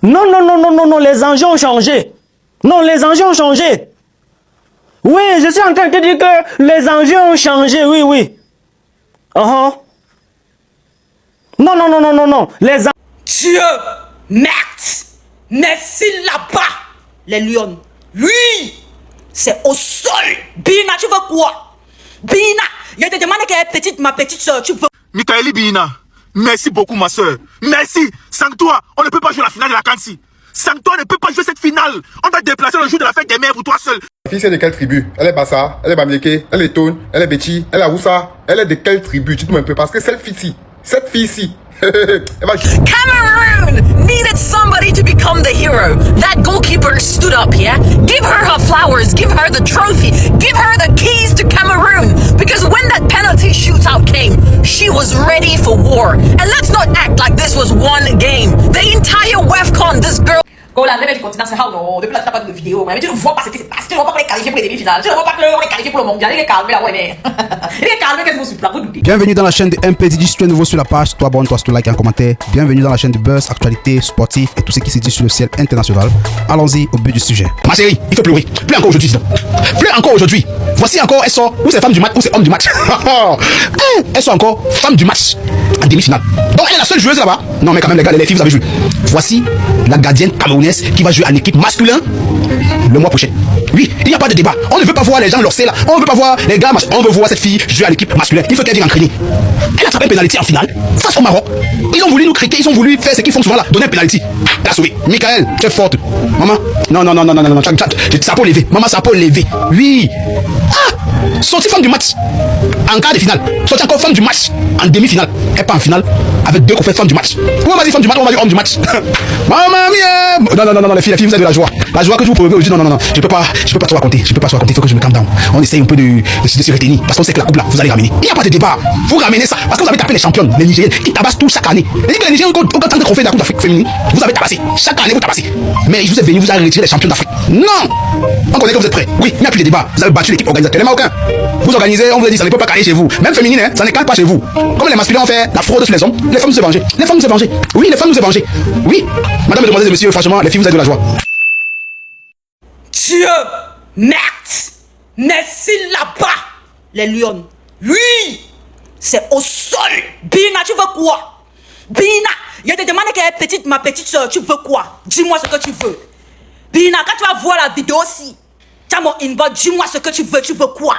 Non, non, non, non, non, non, les enjeux ont changé. Non, les enjeux ont changé. Oui, je suis en train de te dire que les enjeux ont changé, oui, oui. Non, non, non, non, non, non, les enjeux... Dieu, merci là-bas, les lions. Lui, c'est au sol. Bina, tu veux quoi? Bina, je te demande qu'elle est petite, ma petite soeur, tu veux... Michaeli Bina, merci beaucoup ma soeur. Merci. Sans toi, on ne peut pas jouer la finale de la Kansi. Sans toi, on ne peut pas jouer cette finale. On doit déplacer le jour de la fête des mères pour toi seul. La fille, c'est de quelle tribu? Elle est Bassa, elle est Bamileke, elle est Tone, elle est Betty, elle est Aoussa. Elle est de quelle tribu? Dites-moi un peu, parce que cette fille-ci, elle va... Cameroon needed somebody to become the hero. That goalkeeper stood up, yeah? Give her flowers, give her the trophy, give her the keys to Cameroon. Because when that penalty shootout came, she was ready for war. And let's not act like this was one game. The entire WAFCON, this girl... Quand la rêve du continent, c'est non, depuis là, tu n'as pas de vidéo, mais tu ne vois pas ce qui se passe, tu ne vois pas les qualifiés pour les demi-finales, tu ne vois pas que les qualifiés pour le mondial, il est calme là, ouais, mais. Il est calme, qu'est-ce que vous suppléez? Bienvenue dans la chaîne de MPDJ. Si tu es nouveau sur la page, toi abonne-toi, si tu likes et un commentaire. Bienvenue dans la chaîne de buzz, actualité, sportif et tout ce qui se dit sur le ciel international. Allons-y au but du sujet. Ma chérie, il faut pleurer. Pleure encore aujourd'hui. Pleure encore aujourd'hui. Voici encore, elle sort, ou c'est femme du match, ou c'est homme du match. Elle sort encore femme du match en demi-finale. Donc elle est la seule joueuse là-bas. Non mais quand même les gars, les filles vous avez joué. Voici la gardienne camerounaise qui va jouer en équipe masculin le mois prochain. Oui, il n'y a pas de débat. On ne veut pas voir les gens lancer là. On ne veut pas voir les gars. On veut voir cette fille jouer à l'équipe masculine. Il faut qu'elle vienne entraîner. Elle a attrapé un pénalty en finale face au Maroc. Ils ont voulu nous criquer, ils ont voulu faire ce qu'ils font souvent là, donner un pénalty. Elle a sauvé. Michael, tu es forte. Maman, non. Ça peut lever. Maman, ça peut lever. Oui. Ah, sortie femme du match en quart de finale. Sortie encore femme du match en demi-finale. Elle pas en finale avec deux qu'on fait femme du match. On va dire femme du match, on va dire homme du match. Maman mia. Non, les filles, vous avez de la joie. La joie que je vous provoquez aujourd'hui, non. Je peux pas tout raconter. Il faut que je me calme down. On essaye un peu de se retenir. Parce qu'on sait que la coupe là, vous allez ramener. Il n'y a pas de débat. Vous ramenez ça. Parce que vous avez tapé les championnes, les Nigériennes, qui tabassent tout chaque année. Et que les Nigériens, au temps de trophée de la Coupe d'Afrique féminine, vous avez tabassé. Chaque année, vous tabassez. Mais je vous ai venu, vous avez retiré les champions d'Afrique. Non. On connaît que vous êtes prêts. Oui, il n'y a plus de débat. Vous avez battu l'équipe organisatrice. Les Marocains. Vous organisez, on vous a dit, ça ne peut pas caler chez vous. Même féminine, hein, ça ne cale pas chez vous. Comme les masculins ont fait la fraude sur les hommes, les femmes nous ont vengé. Oui, les femmes nous ont vengé. Oui. Madame, mesdemoiselles et messieurs, franchement, les filles, vous avez de la joie. Dieu, merci là-bas, les lions. Lui, c'est au sol. Bina, tu veux quoi? Bina, je te demande qu'elle est petite, ma petite soeur, tu veux quoi? Dis-moi ce que tu veux. Bina, quand tu vas voir la vidéo aussi, tu as mon inbox, dis-moi ce que tu veux quoi?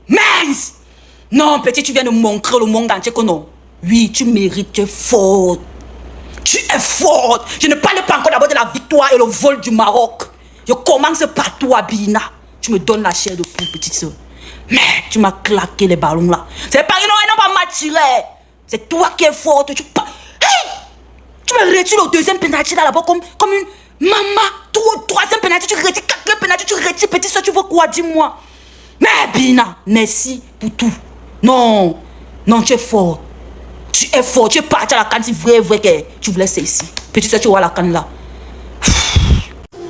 Mince! Non, petit, tu viens de montrer le monde entier que non. Oui, tu mérites, tu es forte. Tu es forte. Je ne parle pas encore d'abord de la victoire et le vol du Maroc. Je commence par toi, Bina. Tu me donnes la chair de poule, petite soeur. Mais tu m'as claqué les ballons là. C'est pas non, pas m'attirer. C'est toi qui es forte. Hey! Tu me retires le deuxième pénalty là-bas comme une maman. Troisième pénalty, tu retires. Quatrième pénalty, tu retires. Petite soeur, tu veux quoi? Dis-moi. Mais Bina, merci pour tout. Non, tu es fort. Tu es fort. Tu es parti à la canne, c'est vrai que tu voulais ça ici. Petite soeur, tu vois la canne là.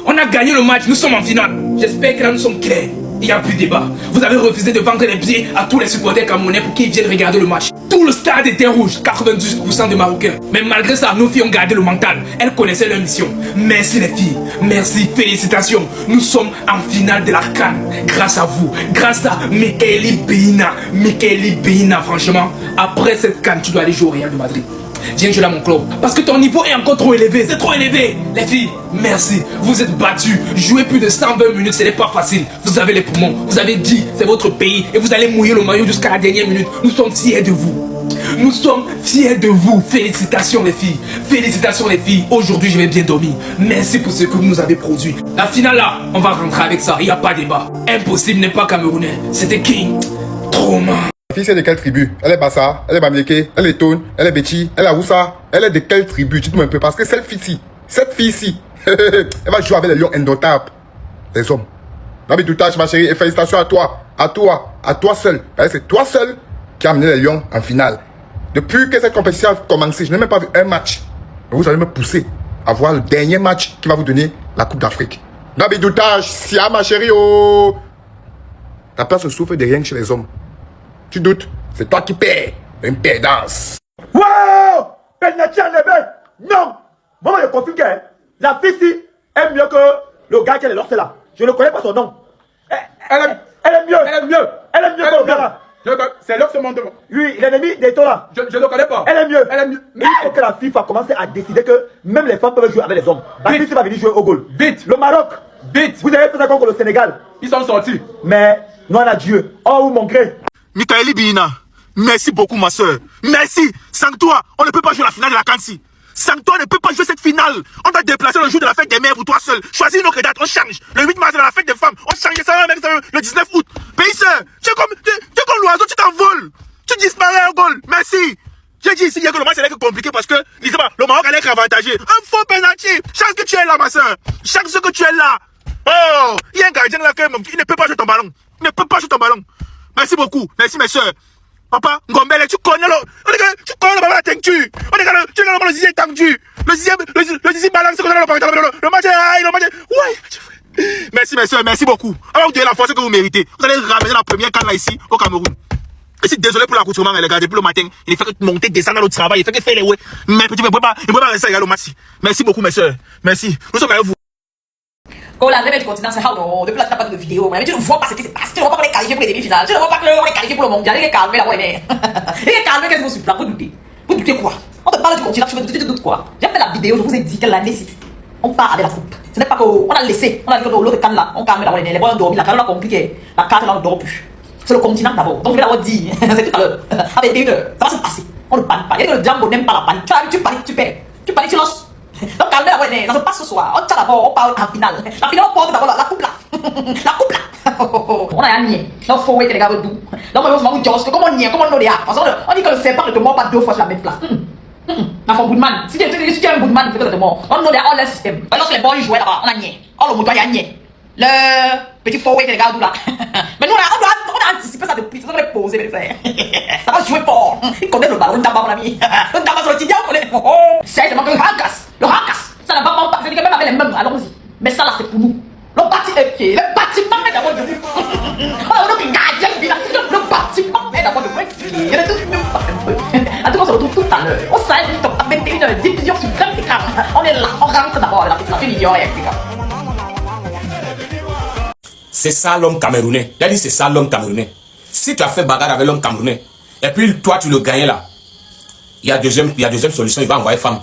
On a gagné le match, nous sommes en finale. J'espère que là nous sommes clairs. Il n'y a plus de débat. Vous avez refusé de vendre les billets à tous les supporters camerounais pour qu'ils viennent regarder le match. Tout le stade était rouge, 92% de Marocains. Mais malgré ça, nos filles ont gardé le mental. Elles connaissaient leur mission. Merci les filles. Merci, félicitations. Nous sommes en finale de la CAN. Grâce à vous. Grâce à Michaeli Bina, franchement. Après cette CAN, tu dois aller jouer au Real de Madrid. Viens jouer là mon club. Parce que ton niveau est encore trop élevé. C'est trop élevé. Les filles, merci. Vous êtes battus. Jouer plus de 120 minutes, ce n'est pas facile. Vous avez les poumons. Vous avez dit, c'est votre pays. Et vous allez mouiller le maillot jusqu'à la dernière minute. Nous sommes fiers de vous. Nous sommes fiers de vous. Félicitations les filles. Félicitations les filles. Aujourd'hui, je vais bien dormir. Merci pour ce que vous nous avez produit. La finale là, on va rentrer avec ça. Il n'y a pas de débat. Impossible n'est pas camerounais. C'était King. Trauma. La fille, c'est de quelle tribu? Elle est Bassa, elle est Bamileke, elle est Tone, elle est Betty, elle est Aoussa. Elle est de quelle tribu? Dites-moi un peu. Parce que cette fille-ci, elle va jouer avec les lions indomptables. Les hommes. Nabi Toutache, ma chérie, et félicitations à toi seul. C'est toi seul qui a amené les lions en finale. Depuis que cette compétition a commencé, je n'ai même pas vu un match. Mais vous allez me pousser à voir le dernier match qui va vous donner la Coupe d'Afrique. Nabi Toutache, Sia, ma chérie, oh. Ta place se souffre de rien chez les hommes. Tu doutes? C'est toi qui paies. Une pédance. Wow! Penalty enlevé! Non! Maman, je confirme que La fille ici est mieux que le gars qui est lancé là. Je ne connais pas son nom. Elle est mieux. Elle est mieux. Elle est mieux que le gars là. C'est l'homme ce monde. Oui, l'ennemi d'Eto là. Je ne le connais pas. Elle est mieux. Elle est mieux. Il faut que la FIFA commence à décider que même les femmes peuvent jouer avec les hommes. La fille ici va venir jouer au goal. Vite. Le Maroc. Vite. Vous avez fait ça contre le Sénégal. Ils sont sortis. Mais, non à Dieu. Oh, mon gré. Michaeli Bihina, merci beaucoup ma soeur. Merci. Sans toi, on ne peut pas jouer la finale de la Kansi. Sans toi, on ne peut pas jouer cette finale. On doit déplacer le jour de la fête des mères pour toi seul. Choisis une autre date, on change. Le 8 mars, c'est la fête des femmes. On change ça le 19 août. Pays sœur, tu es comme l'oiseau, tu t'envoles. Tu disparais au goal. Merci. J'ai dit ici hier que le match allait être compliqué parce que, le Maroc allait être avantagé. Un faux penalty. Chance que tu es là, ma soeur. Chance que tu es là. Oh, il y a un gardien là quand même. Il ne peut pas jouer ton ballon. Il ne peut pas jouer ton ballon. Merci beaucoup. Merci mes soeurs. Papa, Ngombele, tu connais le ballon à la teinture. Tu connais le zizi est tendu. Le zizi balance le match est ouais. Merci mes soeurs, merci beaucoup. Alors vous avez la force que vous méritez. Vous allez ramener la première canne là ici au Cameroun. Je suis désolé pour l'accoutrement, les gars, depuis le matin. Il fait que monter, descendre dans le travail, il fait que faire les ouais. Mais petit, il ne peut pas rester égal au match. Merci beaucoup mes soeurs. Merci. Nous sommes avec vous. Quand la lèvre du continent, c'est how depuis là, tu n'as pas de vidéo, mais tu ne vois pas ce qui se passe. Tu ne vois pas qu'on est qualifié pour les demi-finales. Tu ne vois pas qu'on est qualifié pour le mondial. Il est calmé là, ouais. Il est calmé, qu'est-ce que vous suivez là? Vous doutez. Vous doutez quoi? On te parle du continent, tu doutes quoi? J'ai fait la vidéo, je vous ai dit quelle année c'est. On part avec la coupe. Ce n'est pas qu'on a laissé, on a dit que l'autre canne là, on calme là, ouais. Les boys ont dormi, la canne on a compris que la carte là, on ne dort plus. C'est le continent d'abord. Donc je vais l'avoir dit. C'est tout à l'heure. Avec 1 heure, ça va se passer. On ne panique pas. Il y a que le Django n'aime pas la panique. Tu paniques, tu perds. Tu paniques, tu lances. Donc calmez-la, ouais, ça se passe ce soir. On tient d'abord, on parle en finale. La finale, on porte d'abord la coupe là. La coupe là. On a un niais. Donc il faut que les gars doux. Donc moi, je me dis, comment on niais, comment on est parce on dit que le serpent ne te mord pas 2 fois sur la même place. La forme Goodman. Si tu es un Goodman, tu peux te mordre. On a le système. Lorsque les boys jouaient là-bas, on a niais. Oh, le mouton, il y a niais. Le petit forward que les gars doux là. Mais nous, on a anticipé ça depuis. Ça va poser, mes frères. Ça va jouer fort. Ils connaissent le ballon, le tabac, mon ami. Le tabac sur le tibia, on connaît. C'est seulement que le Hakas. Le Hakas. Ça n'a pas. Je dis que même avec les mêmes, allons-y. Mais ça là, c'est pour nous. Le bâtiment est d'abord de vous. Le bâtiment est d'abord de vous. En tout cas, on se retrouve tout à l'heure. On s'arrête à 21h, diffusion sur grand écran. On est là, on rentre d'abord la télévision et etc. C'est ça l'homme camerounais. Il a dit c'est ça l'homme camerounais. Si tu as fait bagarre avec l'homme camerounais, et puis toi tu le gagnais là, il y a deuxième solution, il va envoyer femme.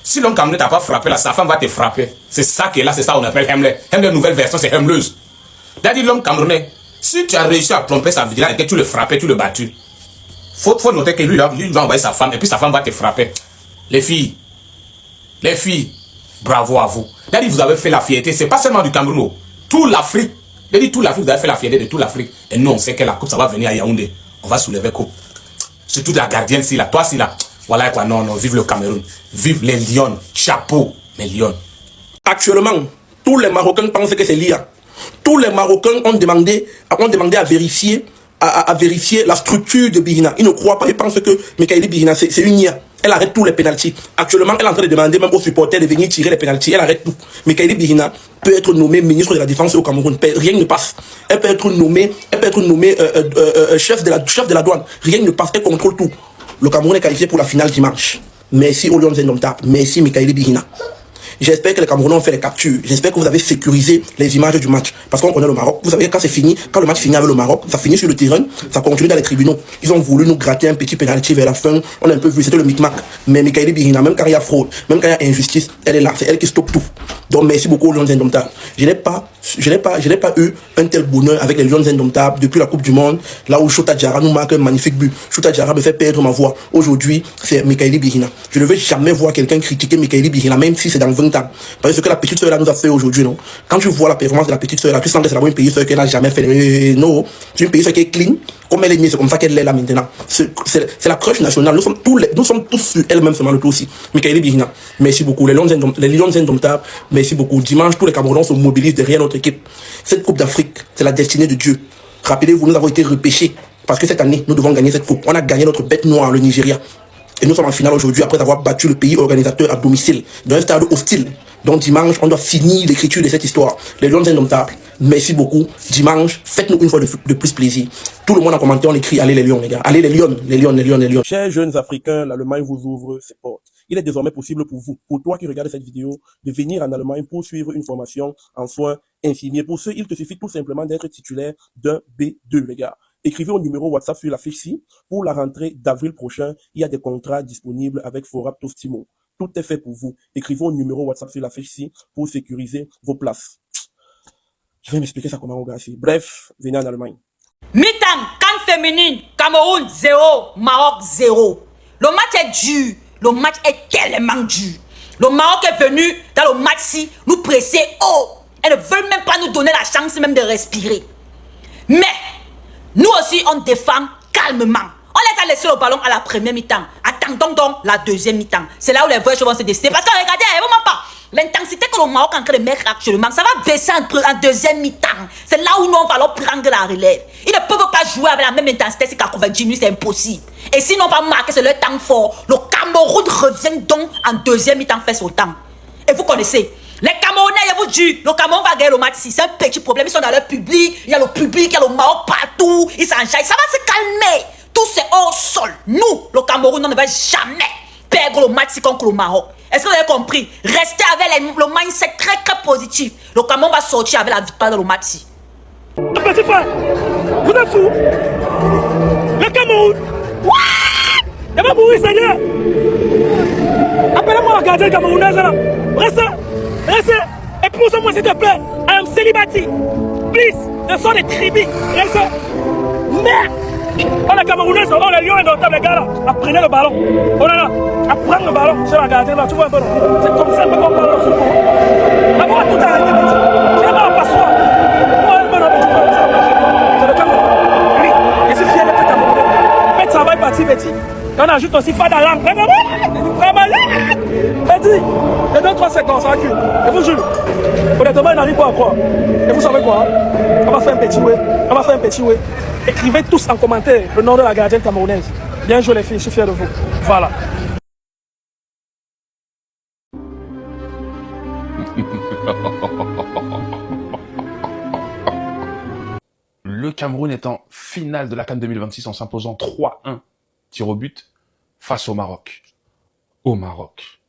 Si l'homme camerounais t'a pas frappé là, sa femme va te frapper. C'est ça qui est là, c'est ça qu'on appelle Hemler. Hemler, nouvelle version, c'est Hemleuse. Il a dit l'homme camerounais, si tu as réussi à tromper sa vigilance et que tu le frappais, tu le battus, faut noter que lui va envoyer sa femme et puis sa femme va te frapper. Les filles, bravo à vous. Il a dit vous avez fait la fierté, c'est pas seulement du Cameroun, tout l'Afrique. Il a dit tout l'Afrique, vous avez fait la fierté de toute l'Afrique. Et nous on sait que la coupe ça va venir à Yaoundé. On va soulever coupe. Surtout la gardienne si là, toi si là. Voilà quoi, non, vive le Cameroun. Vive les lions. Chapeau, les lions. Actuellement, tous les Marocains pensent que c'est l'IA. Tous les Marocains ont demandé à vérifier la structure de Bihina. Ils ne croient pas, ils pensent que Michaeli Bihina, c'est une IA. Elle arrête tous les pénaltys. Actuellement, elle est en train de demander même aux supporters de venir tirer les pénaltys. Elle arrête tout. Michaeli Bihina peut être nommée ministre de la Défense au Cameroun. Rien ne passe. Elle peut être nommée chef de la douane. Rien ne passe. Elle contrôle tout. Le Cameroun est qualifié pour la finale dimanche. Merci aux Lions indomptables. Merci Michaeli Bihina. J'espère que les Camerounais ont fait les captures. J'espère que vous avez sécurisé les images du match. Parce qu'on connaît le Maroc. Vous savez, quand c'est fini, quand le match finit avec le Maroc, ça finit sur le terrain, ça continue dans les tribunaux. Ils ont voulu nous gratter un petit penalty vers la fin. On a un peu vu, c'était le micmac. Mais Michaeli Bihina, même quand il y a fraude, même quand il y a injustice, elle est là. C'est elle qui stoppe tout. Donc merci beaucoup aux Lions indomptables. Je n'ai pas eu un tel bonheur avec les Lions indomptables depuis la Coupe du Monde, là où Chota Diarra nous marque un magnifique but. Chota Diarra me fait perdre ma voix. Aujourd'hui, c'est Michaeli Bihina. Je ne veux jamais voir quelqu'un critiquer Michaeli Bihina, même si c'est dans 20 ans. Parce que ce que la petite sœur là nous a fait aujourd'hui, non? Quand tu vois la performance de la petite sœur là, tu sens que c'est la bonne petite sœur qu'elle n'a jamais fait. Non, c'est une petite sœur qui est clean. Comme elle est née, c'est comme ça qu'elle est là maintenant. C'est la crush nationale. Nous sommes tous sur elle-même seulement le tout aussi. Michaeli Bihina, merci beaucoup. Les Lions indomptables, merci beaucoup. Dimanche, tous les Camerounais se mobilisent derrière notre équipe. Cette Coupe d'Afrique, c'est la destinée de Dieu. Rappelez-vous, nous avons été repêchés. Parce que cette année, nous devons gagner cette coupe. On a gagné notre bête noire, le Nigeria. Et nous sommes en finale aujourd'hui après avoir battu le pays organisateur à domicile, dans un stade hostile. Donc dimanche, on doit finir l'écriture de cette histoire. Les Lions indomptables, merci beaucoup. Dimanche, faites-nous une fois de plus plaisir. Tout le monde en commentaire, on écrit allez les Lions, les gars. Allez les Lions, les Lions, les Lions, les Lions. Chers jeunes Africains, l'Allemagne vous ouvre ses portes. il est désormais possible pour vous, pour toi qui regardes cette vidéo, de venir en Allemagne pour suivre une formation en soins infirmiers. Pour ce, il te suffit tout simplement d'être titulaire d'un B2, les gars. Écrivez au numéro WhatsApp sur la fiche-ci. Pour la rentrée d'avril prochain, il y a des contrats disponibles avec Foraptostimo. Tout est fait pour vous. Écrivez au numéro WhatsApp sur la fiche-ci pour sécuriser vos places. Je vais m'expliquer ça comment on gars ici. Bref, venez en Allemagne. Mi-temps, CAN féminine, Cameroun 0, Maroc 0. Le match est dur. Le match est tellement dur. Le Maroc est venu dans le match-ci nous presser haut. Elles ne veulent même pas nous donner la chance même de respirer. Mais, nous aussi, on défend calmement. On les a laissé le ballon à la première mi-temps. Attendons donc la deuxième mi-temps. C'est là où les vraies choses vont se décider. Parce que regardez, vraiment pas. L'intensité que le Maroc est en train de mettre actuellement, ça va baisser en deuxième mi-temps. C'est là où nous, on va leur prendre la relève. Ils ne peuvent pas jouer avec la même intensité, c'est 90 minutes, c'est impossible. Et s'ils n'ont pas marqué, c'est leur temps fort. Le Cameroun revient donc en deuxième mi-temps, fait son temps. Et vous connaissez, les Camerounais, je vous dis, le Cameroun va gagner le match. C'est un petit problème, ils sont dans leur public, il y a le public, il y a le Maroc partout, ils s'enjaillent, ça va se calmer. Tout c'est au sol. Nous, le Cameroun, on ne va jamais perdre le match contre le Maroc. Est-ce que vous avez compris? Restez avec le mindset très très positif. Le Cameroun va sortir avec la victoire dans le match. Petit frère, vous êtes fous? Le Cameroun? Il va mourir, Seigneur. Appelez-moi la gardienne camerounaise là. Restez. Épousez-moi s'il te plaît. I am celibaty. Please. Ce sont des tribus. Restez. Merde. Oh les Camerounaises, oh les lions indomptables, les gars là. Apprenez le ballon. Oh là là. Apprends le ballon. Je la gardienne là. Tu vois un peu. C'est comme ça qu'on parle au football. D'abord tout arrêter, petit. C'est d'abord un passoire. C'est le Cameroun. Oui. Je suis fier d'être Camerounais. Petit travail parti, petit. On ajoute aussi Fada Lang. Petit, les 2-3 secondes, ça va cuire. Je vous jure. Honnêtement, il n'arrive pas à croire. Et vous savez quoi? On va faire un petit way. Écrivez tous en commentaire le nom de la gardienne camerounaise. Bien joué les filles, je suis fier de vous. Voilà. Le Cameroun est en finale de la CAN 2026 en s'imposant 3-1 tir au but face au Maroc. Au Maroc.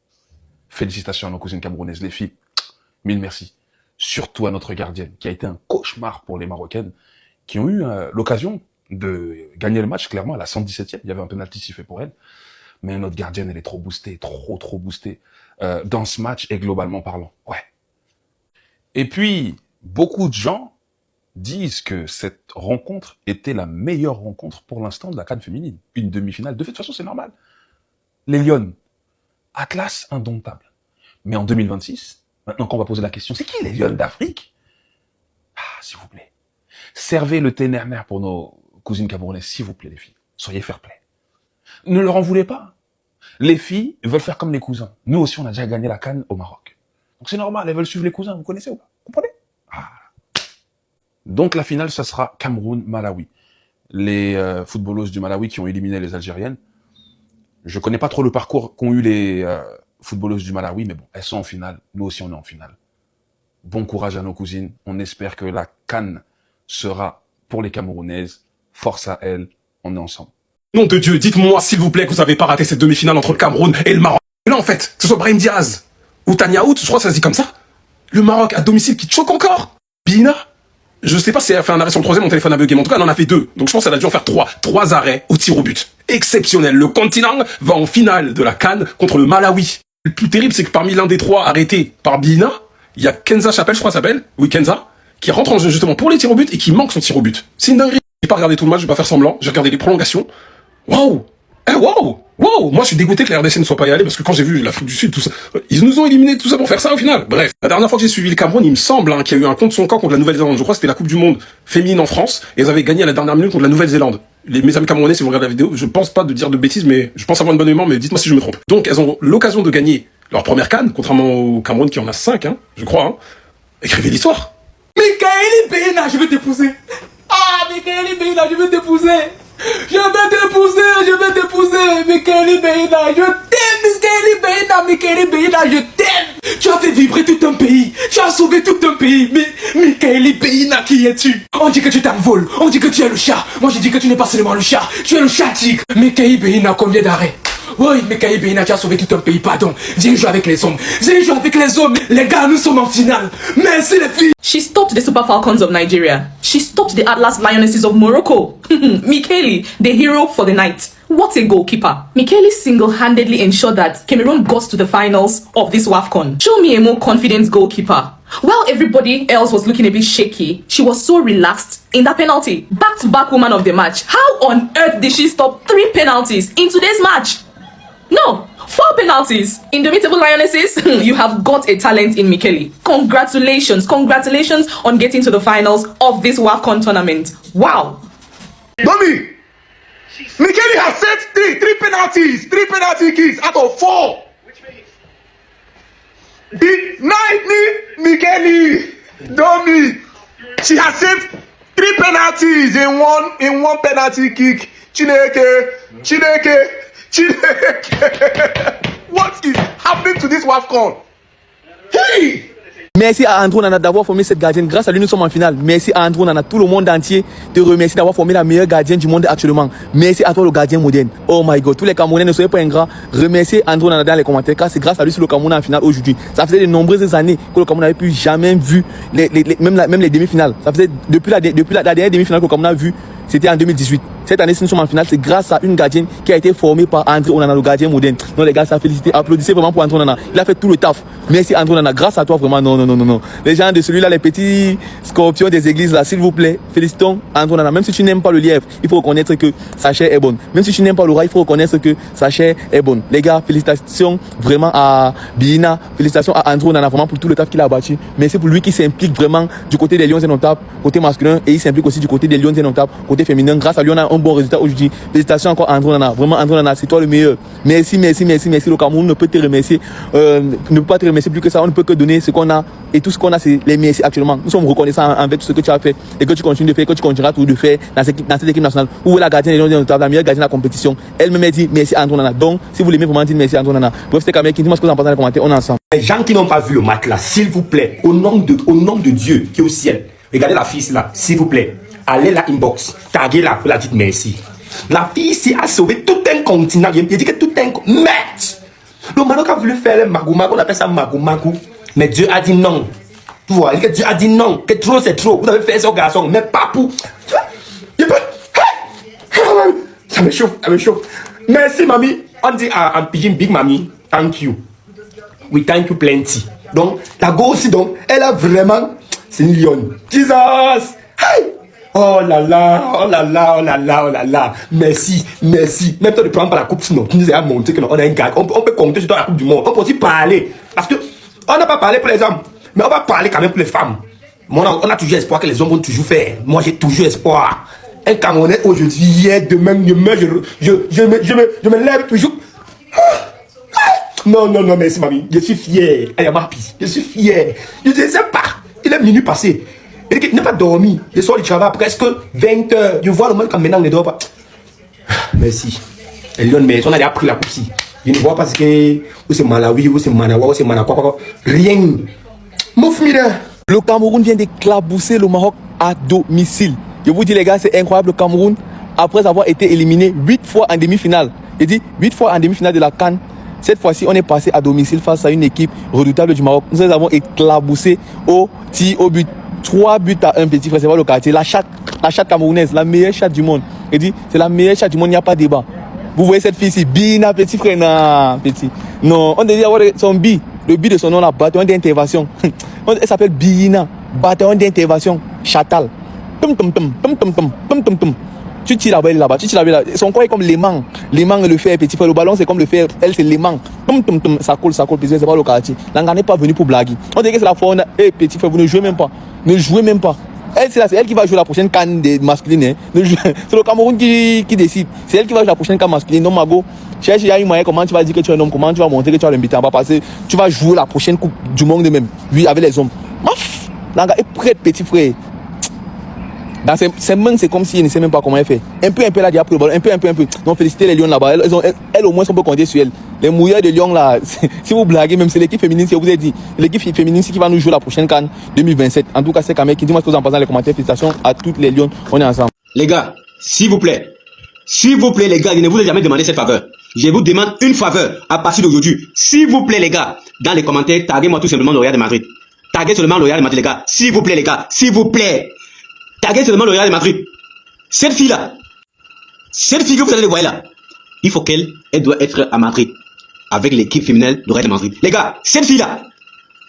Félicitations à nos cousines camerounaises, les filles. Mille merci. Surtout à notre gardienne, qui a été un cauchemar pour les Marocaines, qui ont eu l'occasion de gagner le match, clairement, à la 117e. Il y avait un penalty sifflé pour elle. Mais notre gardienne, elle est trop boostée, trop boostée, dans ce match et globalement parlant. Ouais. Et puis, beaucoup de gens disent que cette rencontre était la meilleure rencontre pour l'instant de la CAN féminine. Une demi-finale. De toute façon, c'est normal. Les Lyonnes, Atlas indomptable. Mais en 2026, maintenant qu'on va poser la question, c'est qui les Lyonnes d'Afrique? Ah, s'il vous plaît. Servez le thé nerner pour nos cousines camerounaises, s'il vous plaît, les filles. Soyez fair-play. Ne leur en voulez pas. Les filles veulent faire comme les cousins. Nous aussi, on a déjà gagné la CAN au Maroc. Donc c'est normal, elles veulent suivre les cousins, vous connaissez ou pas? Vous comprenez? Ah. Donc la finale, ça sera Cameroun-Malawi. Les footballeuses du Malawi qui ont éliminé les Algériennes. Je connais pas trop le parcours qu'ont eu les footballeuses du Malawi, mais bon, elles sont en finale. Nous aussi, on est en finale. Bon courage à nos cousines. On espère que la CAN sera pour les Camerounaises. Force à elles. On est ensemble. Nom de Dieu, dites-moi s'il vous plaît que vous avez pas raté cette demi-finale entre le Cameroun et le Maroc. Là, en fait, que ce soit Brahim Diaz ou Tania Out, je crois que ça se dit comme ça. Le Maroc à domicile qui choque encore. Bina, je sais pas si elle a fait un arrêt sur le troisième, mon téléphone a bugué, mais en tout cas, elle en a fait 2. Donc je pense qu'elle a dû en faire 3. 3 arrêts au tir au but. Exceptionnel. Le continent va en finale de la CAN contre le Malawi. Le plus terrible, c'est que parmi l'un des 3 arrêtés par Bina, il y a Kenza Chapelle, je crois, s'appelle. Oui, Kenza, qui rentre en jeu justement pour les tirs au but et qui manque son tir au but. C'est une dinguerie. J'ai pas regardé tout le match, je vais pas faire semblant. J'ai regardé les prolongations. Waouh! Waouh! Moi, je suis dégoûté que la RDC ne soit pas y allée parce que quand j'ai vu l'Afrique du Sud, tout ça, ils nous ont éliminés tout ça pour faire ça au final. Bref. La dernière fois que j'ai suivi le Cameroun, il me semble qu'il y a eu un contre son camp contre la Nouvelle-Zélande. Je crois que c'était la Coupe du Monde féminine en France et ils avaient gagné à la dernière minute contre la Nouvelle-Zélande. Mes amis camerounais, si vous regardez la vidéo, je pense pas de dire de bêtises, mais je pense avoir une bonne mémoire, mais dites-moi si je me trompe. Donc, elles ont l'occasion de gagner leur première CAN, contrairement au Cameroun qui en a 5, je crois. Écrivez l'histoire. Michaeli Beina, je vais t'épouser. Ah, Michaeli Beina, je vais t'épouser. Je vais t'épouser, Michaeli Beina. Je t'aime, Michaeli Beina, je t'aime. Tu as fait vibrer tout un pays. Tu as sauvé tout un pays. Mais, Michaeli Beina, qui es-tu? On dit que tu t'envoles. On dit que tu es le chat. Moi, je dis que tu n'es pas seulement le chat. Tu es le chat tigre. Michaeli Beina, combien d'arrêts? Oui, Mekaï Bina, tu as sauvé tout un pays, pardon. Viens jouer avec les hommes. Viens jouer avec les hommes. Les gars, nous sommes en finale. Merci les filles. She stopped the Super Falcons of Nigeria. She stopped the Atlas Lionesses of Morocco. Michele, the hero for the night. What a goalkeeper. Michele single-handedly ensured that Cameroon got to the finals of this WAFCON. Show me a more confident goalkeeper. While everybody else was looking a bit shaky, she was so relaxed in that penalty. Back-to-back woman of the match. How on earth did she stop 3 penalties in today's match? No, 4 penalties. Indomitable Lionesses, you have got a talent in Michele. Congratulations on getting to the finals of this WAFCON tournament. Wow. Mommy, Michele has set 3 penalties, 3 penalty kicks out of 4. The night Michele, Domi, she has saved 3 penalties in one penalty kick. Chineke. What is happening to this WAFCON? Hey! Merci à Andrew Nana d'avoir formé cette gardienne. Grâce à lui, nous sommes en finale. Merci à Andrew Nana. Tout le monde entier te remercie d'avoir formé la meilleure gardienne du monde actuellement. Merci à toi, le gardien moderne. Oh my God. Tous les Camerounais, ne soyez pas ingrats. Remerciez Andrew Nana dans les commentaires, car c'est grâce à lui que le Cameroun est en finale aujourd'hui. Ça faisait de nombreuses années que le Cameroun n'avait plus jamais vu même les demi-finales. Ça faisait depuis la dernière demi-finale que le Cameroun a vu. C'était en 2018. Cette année, si nous sommes en finale, c'est grâce à une gardienne qui a été formée par André Onana, le gardien moderne. Non, les gars, ça félicité. Applaudissez vraiment pour André Onana. Il a fait tout le taf. Merci André Onana. Grâce à toi, vraiment. Non. Les gens de celui-là, les petits scorpions des églises, là, s'il vous plaît, félicitons André Onana. Même si tu n'aimes pas le lièvre, il faut reconnaître que sa chair est bonne. Même si tu n'aimes pas le rat, il faut reconnaître que sa chair est bonne. Les gars, félicitations vraiment à Bina. Félicitations à André Onana, vraiment pour tout le taf qu'il a bâti. Merci pour lui qui s'implique vraiment du côté des Lions indomptables, côté masculin, et il s'implique aussi du côté des Lions indomptables, côté féminin. Grâce à lui, on a un bon résultat aujourd'hui. Félicitations encore à André Onana. Vraiment, André Onana, c'est toi le meilleur. Merci. Le Cameroun ne peut te remercier, ne peut pas te remercier plus que ça. On ne peut que donner ce qu'on a. Et tout ce qu'on a, c'est les merci actuellement. Nous sommes reconnaissants avec tout ce que tu as fait et que tu continues de faire, que tu continueras toujours de faire dans cette équipe nationale. Où est la gardienne des Lions, la meilleure gardienne de la compétition. Elle me dit merci à André Onana. Donc, si vous l'aimez, vraiment, dites merci à André Onana. Bref, c'était Cameroun. Dis-moi ce que vous en pensez dans les commentaires. On est ensemble. Les gens qui n'ont pas vu le match là, s'il vous plaît, au nom de Dieu qui est au ciel, regardez la fille là, s'il vous plaît. Allez la inbox, taguez la, vous la dites merci. La fille ici a sauvé tout un continent. Il dit que tout un continent. Le Maroc a voulu faire le magou, on appelle ça magou. Mais Dieu a dit non. Tu vois, Dieu a dit non. Que trop c'est trop. Vous avez fait ça au garçon, mais pas pour. Ça me chauffe. Merci, mamie. On dit en pidgin, big mamie, thank you. We thank you plenty. Donc, la go aussi, donc, elle a vraiment. C'est une lionne. Jesus! Hey! Oh là là. Merci. Même toi, ne prends pas la coupe, sinon tu nous as montré qu'on a un gars. On peut compter sur toi la coupe du monde. On peut aussi parler. Parce que on n'a pas parlé pour les hommes, mais on va parler quand même pour les femmes. Moi, on a toujours espoir que les hommes vont toujours faire. Moi, j'ai toujours espoir. Un Camerounais aujourd'hui, hier, demain, je me lève toujours. Non, merci, mamie. Je suis fier. Je suis fier. Je ne sais pas. Il est minuit passé. Il n'a pas dormi. Je sors du travail presque 20h. Je vois le monde comme maintenant, il ne dort pas. Merci. Et Lyon, mais on a déjà pris la coupe ici. Je ne vois pas ce que. Où c'est Malawi, où c'est Manawa, où c'est Manakwa. Rien. Mouf mire. Le Cameroun vient d'éclabousser le Maroc à domicile. Je vous dis, les gars, c'est incroyable. Le Cameroun, après avoir été éliminé 8 fois en demi-finale. Je dis 8 fois en demi-finale de la CAN. Cette fois-ci, on est passé à domicile face à une équipe redoutable du Maroc. Nous les avons éclaboussé au but. 3 buts à 1, petit frère, c'est pas le quartier. La chatte camerounaise, la meilleure chatte du monde. Je dis, c'est la meilleure chatte du monde, il n'y a pas de débat. Vous voyez cette fille ici, Bina, petit frère, non, petit. Non, on devait avoir son bi, le bi de son nom là, bataillon d'intervention. Elle s'appelle Bina, bataillon d'intervention, chatal. Tu tires là-bas, Son corps est comme l'aimant. L'aimant et le fer, petit frère. Le ballon, c'est comme le fer. Elle, c'est l'aimant. Ça colle, petit frère, c'est pas le quartier. L'Anga n'est pas venu pour blaguer. On dirait que c'est la faune. Petit frère, vous ne jouez même pas. Elle, c'est elle qui va jouer la prochaine canne masculine. C'est le Cameroun qui décide. C'est elle qui va jouer la prochaine canne masculine. Non, Mago. Cherche, il y a une moyen. Comment tu vas dire que tu es un homme? Comment tu vas montrer que tu as l'invité en bas? Parce que tu vas jouer la prochaine coupe du monde même. Oui, avec les hommes. L'Anga est prête, petit frère. Dans ses mains, c'est comme si elle ne sait même pas comment elle fait. Un peu, elle a déjà pris le ballon. Un peu. Donc, félicitez les Lions là-bas. Elle, au moins, on peut compter sur elle. Les mouilleurs de Lyon là, si vous blaguez, même c'est l'équipe féminine, je vous ai dit. L'équipe féminine, c'est qui va nous jouer la prochaine CAN 2027. En tout cas, c'est Kamel qui dit moi ce que vous en pensez dans les commentaires. Félicitations à toutes les Lions. On est ensemble. Les gars, s'il vous plaît, les gars, je ne vous ai jamais demandé cette faveur. je vous demande une faveur à partir d'aujourd'hui. S'il vous plaît, les gars, dans les commentaires, taguez-moi tout simplement le Real de Madrid. Taguez seulement le Real de Madrid, les gars. S'il vous plaît, les gars. S'il vous plaît. Taguez seulement le Real de Madrid. Cette fille-là, cette fille que vous allez le voir là, il faut qu'elle doit être à Madrid. Avec l'équipe féminine du Real de Madrid. Les gars, cette fille-là,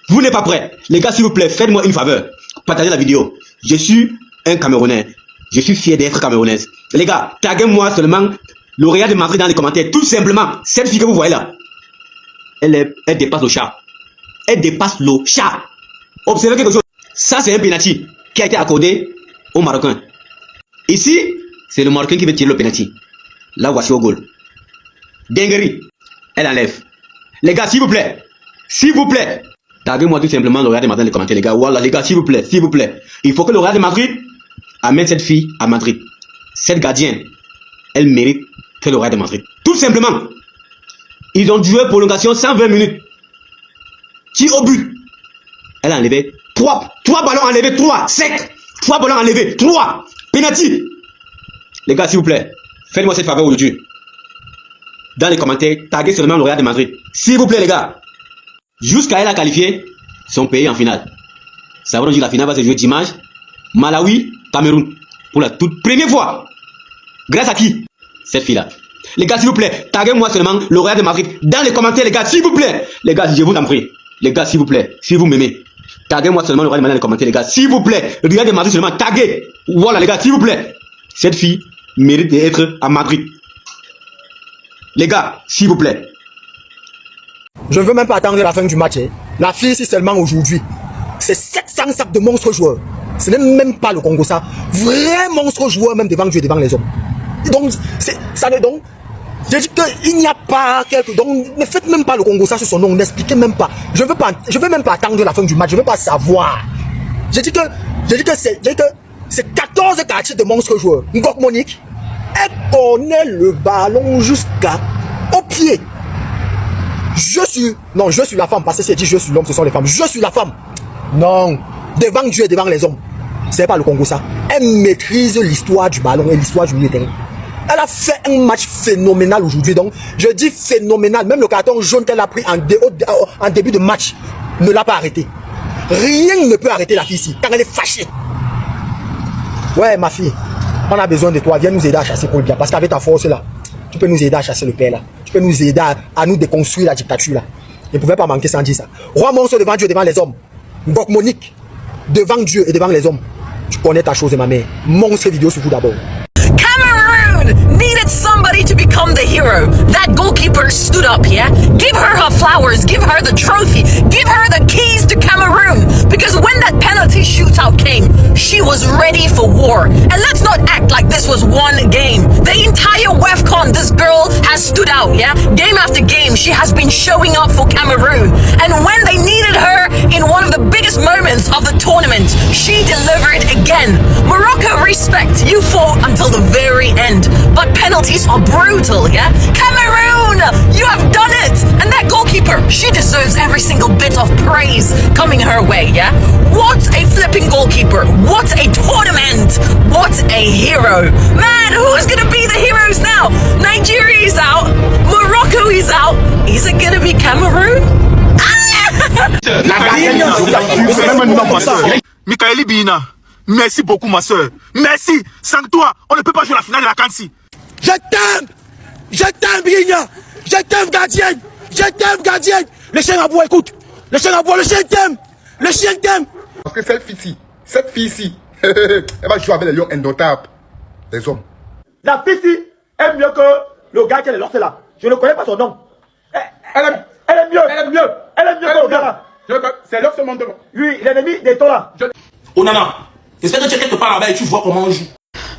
vous n'êtes pas prêts. Les gars, s'il vous plaît, faites-moi une faveur. Partagez la vidéo. Je suis un Camerounais. Je suis fier d'être camerounaise. Les gars, taguez-moi seulement le Real de Madrid dans les commentaires. Tout simplement, cette fille que vous voyez là, elle dépasse le chat. Elle dépasse le chat. Observez quelque chose. Ça, c'est un penalty qui a été accordé au Marocain. Ici, c'est le Marocain qui veut tirer le penalty. Là, voici au goal. Dinguerie. Elle enlève. Les gars, s'il vous plaît. S'il vous plaît. Taguez-moi tout simplement le Real de Madrid dans les commentaires, les gars. Voilà, les gars, s'il vous plaît. S'il vous plaît. Il faut que le Real de Madrid amène cette fille à Madrid. Cette gardienne, elle mérite que le Real de Madrid. Tout simplement. Ils ont joué prolongation 120 minutes. Qui au but. Elle a enlevé 3 ballons enlevés, 3 secs. 3 ballons enlevés, 3 penalty. Les gars, s'il vous plaît, faites-moi cette faveur aujourd'hui. Dans les commentaires, taguez seulement le Real de Madrid. S'il vous plaît, les gars. Jusqu'à elle a qualifié son pays en finale. Ça veut dire que la finale va se jouer dimanche. Malawi, Cameroun. Pour la toute première fois. Grâce à qui? Cette fille-là. Les gars, s'il vous plaît, taguez-moi seulement le Real de Madrid dans les commentaires, les gars, s'il vous plaît. Les gars, je vous en prie. Les gars, s'il vous plaît, si vous m'aimez, taguez-moi seulement le Real de Madrid dans les commentaires, les gars, s'il vous plaît. Le Real de Madrid seulement, taguez. Voilà, les gars, s'il vous plaît. Cette fille mérite d'être à Madrid. Les gars, s'il vous plaît. Je ne veux même pas attendre la fin du match. Hein. La fille, c'est seulement aujourd'hui. C'est 700 sacs de monstres joueurs. Ce n'est même pas le Congo, ça. Vrai monstre joueur, même devant Dieu, devant les hommes. Et donc, ça ne donc. J'ai dit qu'il n'y a pas quelque. Donc, ne faites même pas le Congo, ça sur son nom. N'expliquez même pas. Je veux même pas attendre la fin du match. Je ne veux pas savoir. J'ai dit que c'est 14 quartiers de monstres joueurs. Ngok Monique, elle connaît le ballon jusqu'à au pied. Je suis la femme, parce que si elle dit je suis l'homme, ce sont les femmes. Je suis la femme. Non, devant Dieu et devant les hommes. C'est pas le Congo ça. Elle maîtrise l'histoire du ballon et l'histoire du milieu de terrain. Elle a fait un match phénoménal aujourd'hui. Donc, je dis phénoménal. Même le carton jaune qu'elle a pris en début de match ne l'a pas arrêté. Rien ne peut arrêter la fille ici, car elle est fâchée. Ouais, ma fille, on a besoin de toi. Viens nous aider à chasser pour le bien. Parce qu'avec ta force là, tu peux nous aider à chasser le père là. Tu peux nous aider à nous déconstruire la dictature là. Je ne pouvais pas manquer sans dire ça. Roi monstre devant Dieu, devant les hommes. Ngok Monique, devant Dieu et devant les hommes. Tu connais ta chose, ma mère. Monstre vidéo sur vous d'abord. Cameroon needed somebody to become the hero. That goalkeeper stood up, yeah? Give her flowers, give her the trophy, give her the keys to Cameroon. Because when that penalty shootout came, she was ready for war. And let's not act like this was one game. The entire WAFCON, this girl has stood out, yeah? Game after game, she has been showing up for Cameroon. And when they needed her in one of the biggest moments of the tournament, she delivered again. Morocco, respect, you fought until the very end. But penalties are brutal, yeah? Cameroon, you have done it! And that goalkeeper, she deserves every single bit of praise coming her way, yeah? What a flipping goalkeeper! What a tournament! What a hero! Man, who's gonna be the heroes now? Nigeria is out, Morocco is out. Is it gonna be Cameroon? Michaeli Bina, merci beaucoup ma soeur. Merci. Sans toi, on ne peut pas jouer la finale de la Kansi. Je t'aime! Je t'aime, Bina! Je t'aime, gardienne! Je t'aime, gardienne! Le chien à bois, écoute! Le chien à bois, le chien t'aime! Le chien t'aime! Parce que cette fille-ci, elle va jouer avec les lions indomptables. Les hommes. La fille-ci est mieux que le gars qui est lancé là. Je ne connais pas son nom. Elle est mieux. Elle est mieux que le gars là. C'est leur monde. Oui, l'ennemi des taux là. Oh Nana, j'espère que tu es quelque part là-bas et tu vois comment on joue.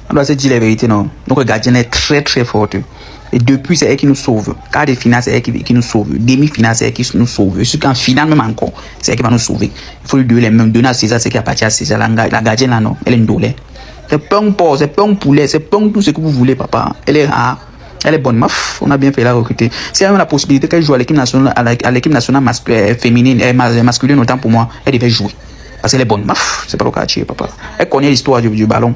On doit se dire la vérité, non. Donc, le gardien est très très forte. Et depuis, c'est elle qui nous sauve. Quart de finale, c'est elle qui nous sauve. Demi-finale, c'est elle qui nous sauve. Jusqu'en finale, même encore, c'est elle qui va nous sauver. Il faut lui donner les mêmes. Donner à César, c'est qui appartient à César. La gardienne là, non. Elle est une dolée. C'est pas un porc, c'est pas un poulet, c'est pas tout ce que vous voulez, papa. Elle est rare. Elle est bonne. On a bien fait la recruter. Si elle a la possibilité qu'elle joue à l'équipe nationale, féminine, masculine, autant pour moi, elle devait jouer. Parce qu'elle est bonne. C'est pas le quartier, papa. Elle connaît l'histoire du ballon.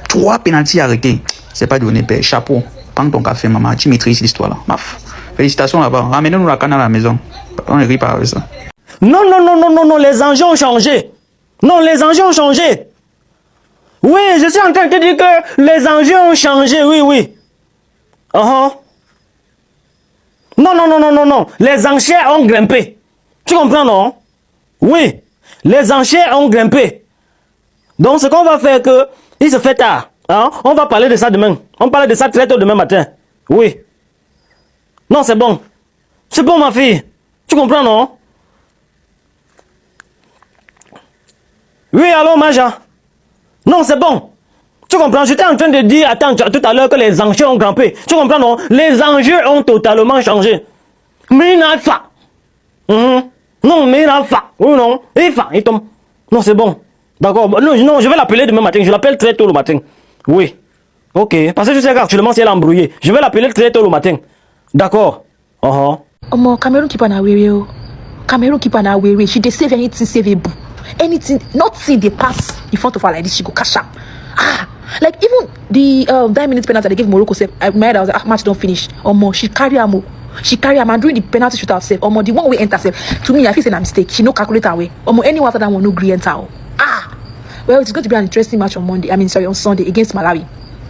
3 pénaltys arrêtés. C'est pas donné, père. Chapeau. Prends ton café, maman. Tu maîtrises l'histoire là. Maf. Félicitations là-bas. Ramenez-nous la canne à la maison. On ne rit pas avec ça. Non, les enjeux ont changé. Non, les enjeux ont changé. Oui, je suis en train de te dire que les enjeux ont changé, oui. Non. Les enchères ont grimpé. Tu comprends, non? Oui. Les enchères ont grimpé. Donc, ce qu'on va faire que, il se fait tard. Hein? On va parler de ça demain. On parle de ça très tôt demain matin. Oui. Non, c'est bon. C'est bon, ma fille. Tu comprends, non? Oui, allô, Maja. Non, c'est bon. Tu comprends? J'étais en train de dire, attends, tout à l'heure que les enjeux ont grimpé. Tu comprends, non? Les enjeux ont totalement changé. Minafa. Non, Minafa. Oui, non. Il tombe. Non, c'est bon. D'accord. Non, je vais l'appeler demain matin. Je l'appelle très tôt le matin. Oui. Ok. Parce que je sais qu'actuellement, si elle est embrouillée. Je vais l'appeler très tôt le matin. D'accord. Omo, Cameroon keep on away. Cameroon keep on away. She dey save anything savable. Anything, nothing they pass in front of her like this, she go cash up. Like even the 9-minute penalty they gave Morocco, I remember that was match don't finish. Omo, she carry am. And during the penalty shootout self, Omo, the one way enter self, to me, I feel it's a mistake. She no calculate her way. Omo, anyone after that one no agree enter. Well, it's going to be an interesting match on on Sunday against Malawi.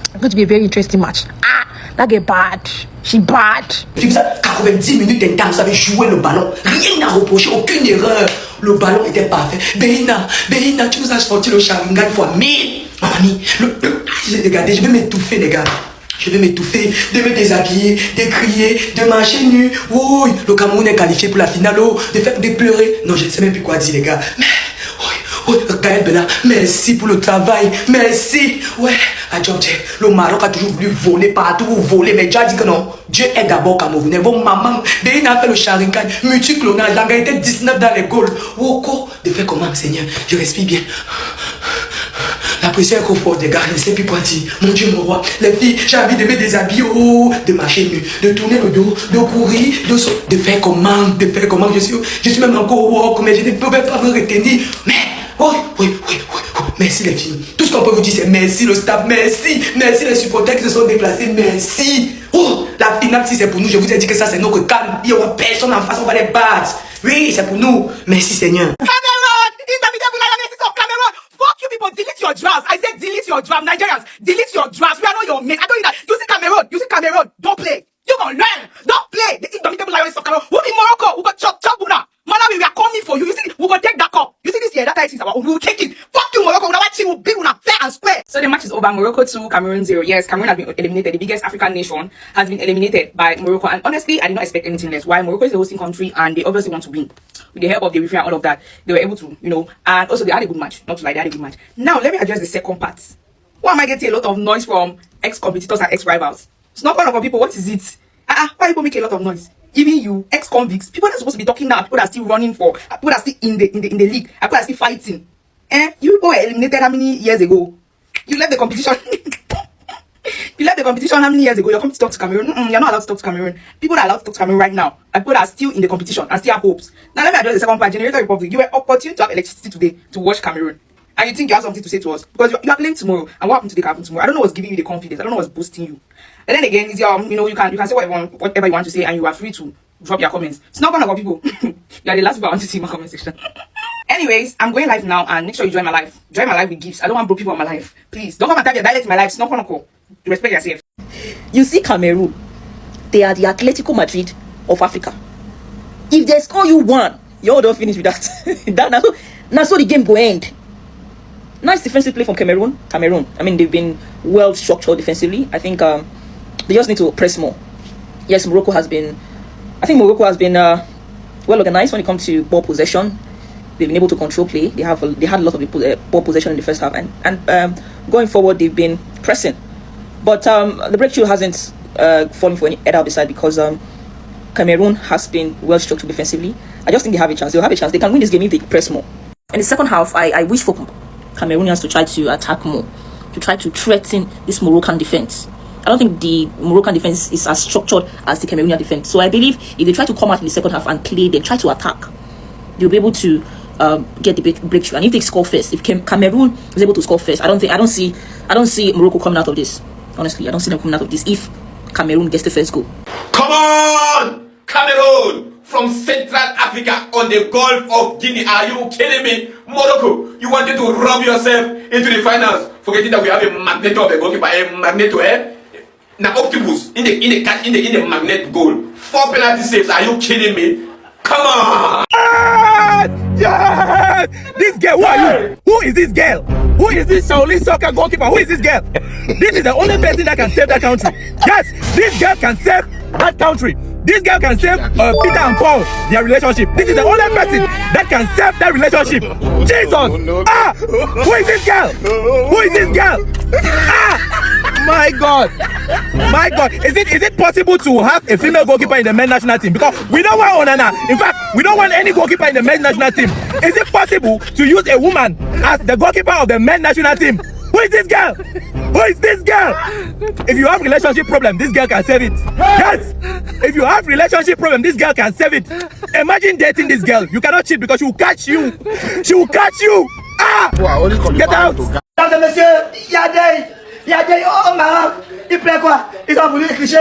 It's going to be a very interesting match. That get bad. She bad. 90 minutes d'intervalle, vous avez joué le ballon. Rien à reprocher, aucune erreur. Le ballon était parfait. Beina, tu nous as sorti le Sharingan fois 1000. Mamie, regardez, je vais m'étouffer, les gars. Je vais m'étouffer, de me déshabiller, de crier, de marcher nu. Oui, le Cameroun est qualifié pour la finale. De pleurer. Non, je ne sais même plus quoi dire, les gars. Mais, Gaël Bella, merci pour le travail. Merci. Ouais, le Maroc a toujours voulu voler partout, voler. Mais Dieu a dit que non. Dieu est d'abord Camerounais. Vos mamans, Bénin a fait le Sharingan, multiclonage, la était 19 dans les goals. Woko, de faire comment, Seigneur? Je respire bien. La pression est trop forte, les gars, je ne sais plus quoi dire. Mon Dieu, mon roi, les filles, j'ai envie de me déshabiller, de marcher nu, de tourner le dos, de courir, de faire comment, je suis même encore walk, mais je ne pouvais pas me retenir. Mais, oui, merci les filles. Tout ce qu'on peut vous dire, c'est merci le staff, merci les supporters qui se sont déplacés, merci. La finale, si c'est pour nous, je vous ai dit que ça, c'est notre calme. Il n'y aura personne en face, on va les battre. Oui, c'est pour nous. Merci, Seigneur. Fuck you people, delete your drafts. I said delete your draft. Nigerians, delete your drafts. We are not your mates. I told you that. You see Cameroon, don't play. You gonna learn. Don't play. The indomitable lions of Cameroon. We'll be Morocco. We got chop Buna. Malawi, we are coming for you. You see, we gonna take that cup. You see this year, that is our own. We will take it. Fuck you, Morocco. We'll watch you. We'll be fair and square. So the match is over. Morocco 2, Cameroon 0. Yes, Cameroon has been eliminated. The biggest African nation has been eliminated by Morocco. And honestly, I did not expect anything less. Why? Morocco is the hosting country and they obviously want to win. With the help of the referee and all of that, they were able to, and also they had a good match. Not to lie, they had a good match. Now, let me address the second part. Why am I getting a lot of noise from ex-competitors and ex-rivals? It's not one of our people. What is it? Why people make a lot of noise? Even you, ex-convicts, people that are supposed to be talking now, people that are still running for, people that are still in the league, people that are still fighting. You people were eliminated how many years ago? You left the competition. You left the competition how many years ago? You're coming to talk to Cameroon. You're not allowed to talk to Cameroon. People that are allowed to talk to Cameroon right now are people that are still in the competition and still have hopes. Now let me address the second part. Generator Republic, you were opportune to have electricity today to watch Cameroon. And you think you have something to say to us because you are playing tomorrow. And what happened today can happen tomorrow. I don't know what's giving you the confidence. I don't know what's boosting you. And then again, it's your, you can say whatever you want to say, and you are free to drop your comments. It's not one of our people. You are the last people I want to see in my comment section. Anyways, I'm going live now, and make sure you join my live. Join my live with gifts. I don't want broke people on my life. Please don't come and type your dialect in my life. It's not gonna call. You respect yourself. You see Cameroon, they are the Atletico Madrid of Africa. If they score you one, you all don't finish with that. Now so the game go end. Nice defensive play from Cameroon. I mean, they've been well structured defensively. I think they just need to press more. Yes, Morocco has been well organized when it comes to ball possession. They've been able to control play. They had a lot of ball possession in the first half, and going forward they've been pressing. But the breakthrough hasn't fallen for any head out the side because Cameroon has been well structured defensively. I just think they have a chance. They'll have a chance. They can win this game if they press more. In the second half, I wish for Cameroonians to try to attack more, to try to threaten this Moroccan defense. I don't think the Moroccan defense is as structured as the Cameroonian defense. So I believe if they try to come out in the second half and play, they try to attack, they'll be able to get the breakthrough. And if they score first, if Cameroon is able to score first, I don't see Morocco coming out of this. Honestly, I don't see them coming out of this if Cameroon gets the first goal. Come on! Cameroon! From Central Africa on the Gulf of Guinea. Are you kidding me? Morocco, you wanted to rub yourself into the finals, forgetting that we have a magnet of a goalkeeper, a magnet to now octopus in the magnet goal. 4 penalty saves. Are you kidding me? Come on! Yes! This girl, who are you? Who is this girl? Who is this Shaolin soccer goalkeeper? Who is this girl? This is the only person that can save that country. Yes, this girl can save that country. This girl can save Peter and Paul, their relationship. This is the only person that can save that relationship. Jesus! Ah! Who is this girl? Who is this girl? Ah! My God! My God! Is it possible to have a female goalkeeper in the men's national team? Because we don't want Onana. In fact, we don't want any goalkeeper in the men's national team. Is it possible to use a woman as the goalkeeper of the men's national team? Who is this girl? Who is this girl? If you have relationship problem, this girl can save it. Yes! If you have relationship problem, this girl can save it. Imagine dating this girl. You cannot cheat because she will catch you. She will catch you. Ah! Get out! Mesdames et messieurs, il y a des au Maroc, il plaît quoi? Ils ont voulu tricher.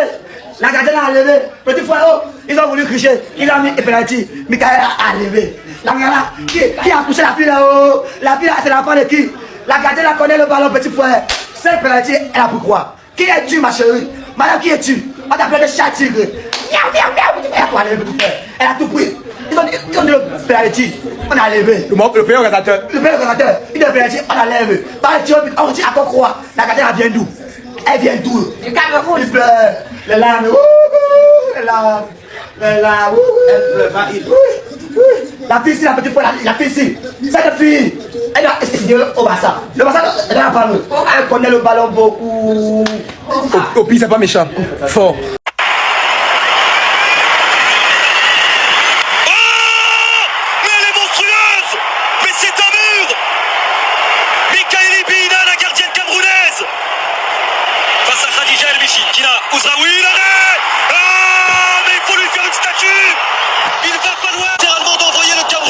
La gardienne a levé. Petit frère, ils ont voulu tricher. Il a mis un penalty. Michael a levé. La gardienne qui a poussé la fille là-haut? La fille là, c'est l'enfant de qui? La gardienne a connaît le ballon, petit frère. C'est penalty, elle a pourquoi? Qui es-tu, ma chérie? Madame, qui es-tu? On t'appelle le chat tigre. Miaou, miaou, miaou. Elle a quoi levé, petit frère? Elle a tout pris. Ils ont dit le penalty. On a levé. Le pays organisateur. Le pays organisateur. Il a penalty, on a levé. Par le tir, on dit à quoi croire? La gardienne, elle vient d'où? Elle vient d'où? Du Cameroun. Il pleure. Les larmes. Les larmes. Les larmes. Elle pleure. La fille ici, la petite fois, la fille ici. Cette fille, elle a essayé au bassin. Le bassin, elle a pas le. Elle connaît le ballon beaucoup. Au pire, c'est pas méchant. Fort.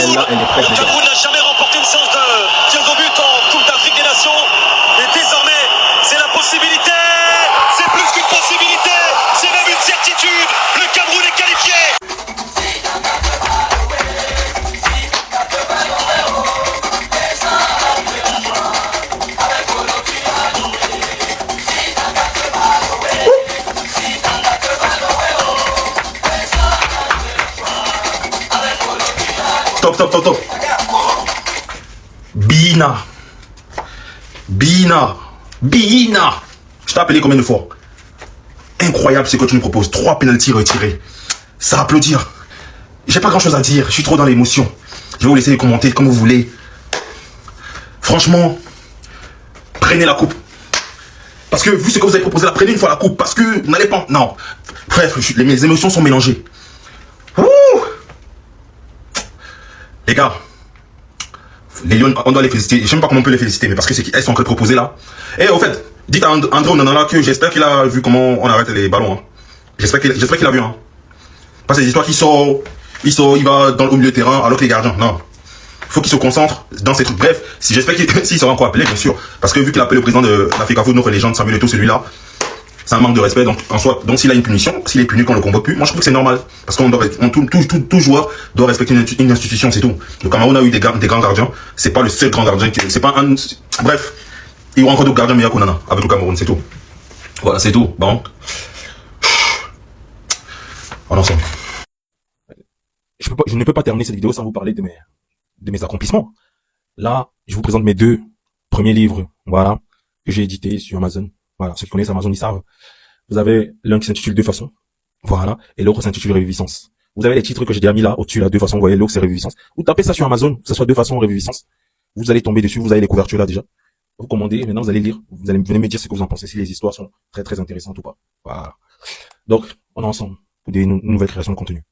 Le Cameroun n'a jamais remporté une séance de tir au but en Coupe d'Afrique des Nations. Et désormais, c'est la possibilité. C'est plus qu'une possibilité. C'est même une certitude. Le Cameroun est qualifié. Stop. Bina. Je t'ai appelé combien de fois? Incroyable ce que tu nous proposes. 3 pénaltys retirés. Ça à applaudir. J'ai pas grand chose à dire. Je suis trop dans l'émotion. Je vais vous laisser commenter comme vous voulez. Franchement, prenez la coupe. Parce que vu ce que vous avez proposé là, prenez une fois la coupe. Parce que vous n'allez pas... Non. Bref, mes émotions sont mélangées. Ouh. Les gars, les Lions, on doit les féliciter. Je ne sais même pas comment on peut les féliciter, mais parce que c'est qu'elles sont en train de proposer là. Et au fait, dites à André Onana que j'espère qu'il a vu comment on arrête les ballons. Hein. J'espère qu'il a vu. Hein. Parce que c'est l'histoire qu'il sort, il va au milieu de terrain alors que les gardiens. Non. Il faut qu'il se concentre dans ces trucs. Bref, j'espère s'il sera encore appelé, bien sûr. Parce que vu qu'il a appelé le président de l'Africa Foot, notre légende, Samuel Eto'o, celui-là, c'est un manque de respect. Donc, en soi, donc s'il a une punition, s'il est puni qu'on le convoque plus, moi je trouve que c'est normal. Parce qu'on tout joueur doit respecter une institution, c'est tout. Le Cameroun a eu des grands gardiens. C'est pas le seul grand gardien. C'est pas un. Bref, il y aura encore d'autres gardiens meilleurs qu'Onana avec le Cameroun, c'est tout. Voilà, c'est tout. Bon. On ensemble. Je ne peux pas terminer cette vidéo sans vous parler de mes accomplissements. Là, je vous présente mes 2 premiers livres, voilà, que j'ai édités sur Amazon. Voilà, ceux qui connaissent Amazon, ils savent. Vous avez l'un qui s'intitule 2 façons. Voilà. Et l'autre s'intitule Réviviscence. Vous avez les titres que j'ai déjà mis là, au-dessus, là, 2 façons. Vous voyez, l'autre, c'est Réviviscence. Vous tapez ça sur Amazon, que ce soit 2 façons Réviviscence. Vous allez tomber dessus, vous avez les couvertures là, déjà. Vous commandez, maintenant, vous allez lire. Vous allez venir me dire ce que vous en pensez, si les histoires sont très, très intéressantes ou pas. Voilà. Donc, on est ensemble pour des nouvelles créations de contenu.